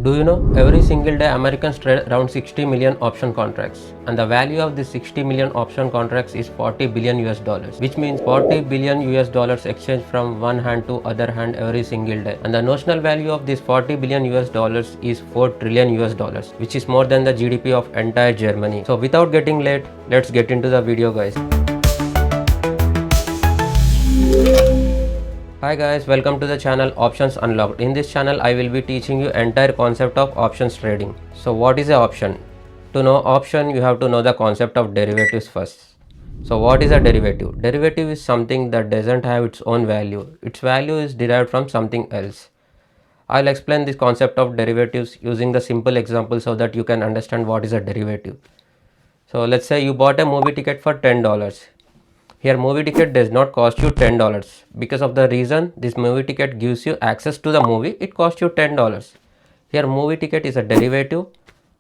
Do you know every single day Americans trade around 60 million option contracts, and the value of these 60 million option contracts is 40 billion US dollars, which means 40 billion US dollars exchange from one hand to other hand every single day. And the notional value of this 40 billion US dollars is 4 trillion US dollars, which is more than the GDP of entire Germany. So without getting late, let's get into the video, guys. Hi guys, welcome to the channel Options Unlocked. In this channel I will be teaching you entire concept of options trading. So what is an option? To know option you have to know the concept of derivatives first. So what is a derivative? Derivative is something that doesn't have its own value. Its value is derived from something else. I'll explain this concept of derivatives using the simple example so that you can understand what is a derivative. So let's say you bought a movie ticket for $10. Here movie ticket does not cost you $10 because of the reason this movie ticket gives you access to the movie, it costs you $10. Here movie ticket is a derivative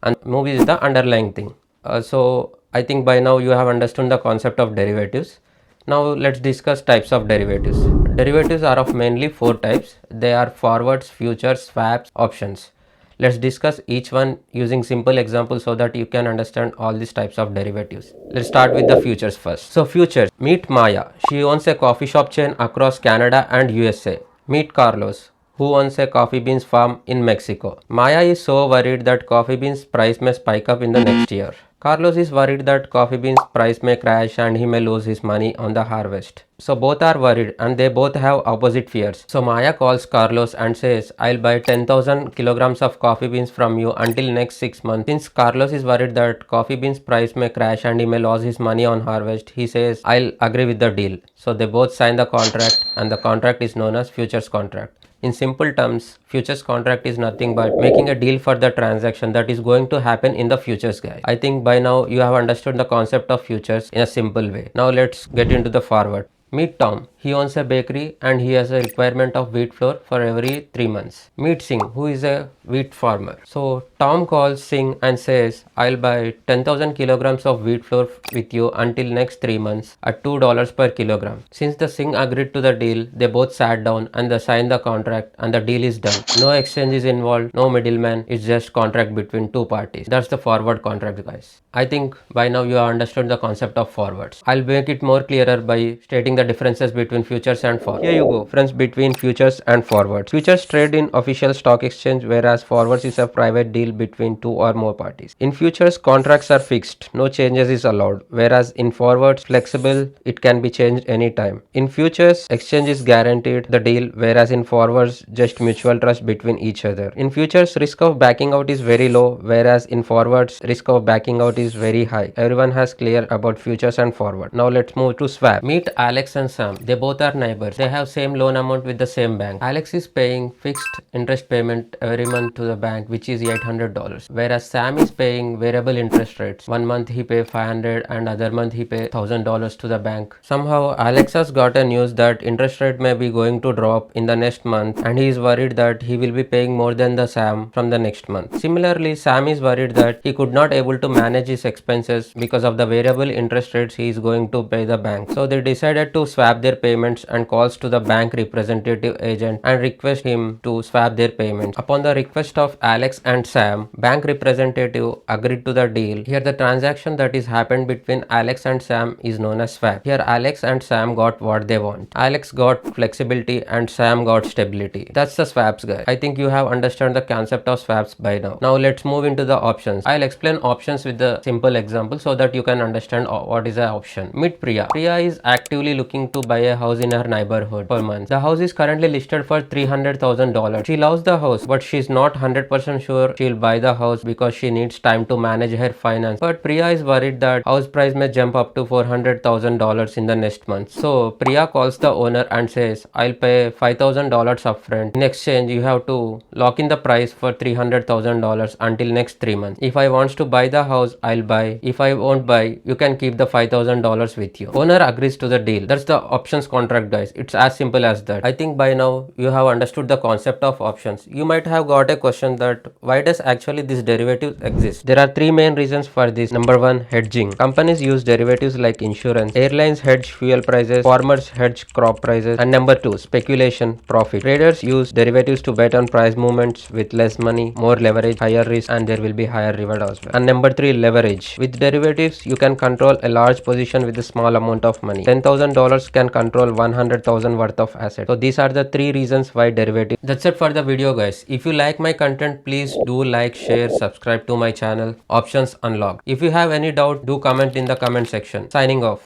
and movie is the underlying thing. So I think by now you have understood the concept of derivatives. Now let's discuss types of derivatives. Derivatives are of mainly four types. They are forwards, futures, swaps, options. Let's discuss each one using simple examples so that you can understand all these types of derivatives. Let's start with the futures first. So futures, meet Maya. She owns a coffee shop chain across Canada and USA. Meet Carlos, who owns a coffee beans farm in Mexico. Maya is so worried that coffee beans price may spike up in the next year. Carlos is worried that coffee beans price may crash and he may lose his money on the harvest. So both are worried and they both have opposite fears. So Maya calls Carlos and says, I'll buy 10,000 kilograms of coffee beans from you until next 6 months. Since Carlos is worried that coffee beans price may crash and he may lose his money on harvest, he says, I'll agree with the deal. So they both sign the contract and the contract is known as futures contract. In simple terms, futures contract is nothing but making a deal for the transaction that is going to happen in the futures, guys. I think by now you have understood the concept of futures in a simple way. Now let's get into the forward. Meet Tom. He owns a bakery and he has a requirement of wheat flour for every 3 months. Meet Singh, who is a wheat farmer. So Tom calls Singh and says, I'll buy 10,000 kilograms of wheat flour with you until next 3 months at $2 per kilogram. Since the Singh agreed to the deal, they both sat down and they signed the contract and the deal is done. No exchange is involved, no middleman, it's just contract between two parties. That's the forward contract, guys. I think by now you have understood the concept of forwards. I'll make it more clearer by stating the differences between futures and forwards. Here you go, difference between futures and forwards. Futures trade in official stock exchange, whereas forwards is a private deal between two or more parties. In futures, contracts are fixed, no changes is allowed, whereas in forwards, flexible, it can be changed anytime. In futures, exchange is guaranteed the deal, whereas in forwards, just mutual trust between each other. In futures, risk of backing out is very low, whereas in forwards, risk of backing out is very high. Everyone has clear about futures and forward. Now let's move to swap. Meet Alex and Sam. They both are neighbors. They have same loan amount with the same bank. Alex is paying fixed interest payment every month to the bank, which is $800, whereas Sam is paying variable interest rates. One month he pay $500 and other month he pay $1,000 to the bank. Somehow Alex has got a news that interest rate may be going to drop in the next month and he is worried that he will be paying more than the Sam from the next month. Similarly, Sam is worried that he could not able to manage his expenses because of the variable interest rates he is going to pay the bank. So they decided to swap their payments and calls to the bank representative agent and request him to swap their payments. Upon the request of Alex and Sam, bank representative agreed to the deal. Here the transaction that is happened between Alex and Sam is known as swap. Here Alex and Sam got what they want. Alex got flexibility and Sam got stability. That's the swaps, guys. I think you have understood the concept of swaps by now. Now let's move into the options. I'll explain options with the simple example so that you can understand what is an option. Meet Priya. Priya is actively looking to buy a house in her neighborhood per month. The house is currently listed for $300,000. She loves the house, but she's not 100% sure she'll buy the house because she needs time to manage her finance. But Priya is worried that house price may jump up to $400,000 in the next month. So Priya calls the owner and says, I'll pay $5,000 upfront. In exchange, you have to lock in the price for $300,000 until next 3 months. If I want to buy the house, I'll buy. If I won't buy, you can keep the $5,000 with you. Owner agrees to the deal. That's the options options contract, guys. It's as simple as that. I think by now you have understood the concept of options. You might have got a question that why does actually this derivative exist? There are three main reasons for this. Number one, hedging. Companies use derivatives like insurance. Airlines hedge fuel prices. Farmers hedge crop prices. And number two, speculation, profit. Traders use derivatives to bet on price movements with less money, more leverage, higher risk, and there will be higher reward as well. And number three, leverage. With derivatives, you can control a large position with a small amount of money. $10,000 can control 100,000 worth of assets. So these are the three reasons why derivative. That's it for the video, guys. If you like my content, please do like, share, subscribe to my channel Options Unlocked. If you have any doubt, do comment in the comment section. Signing off.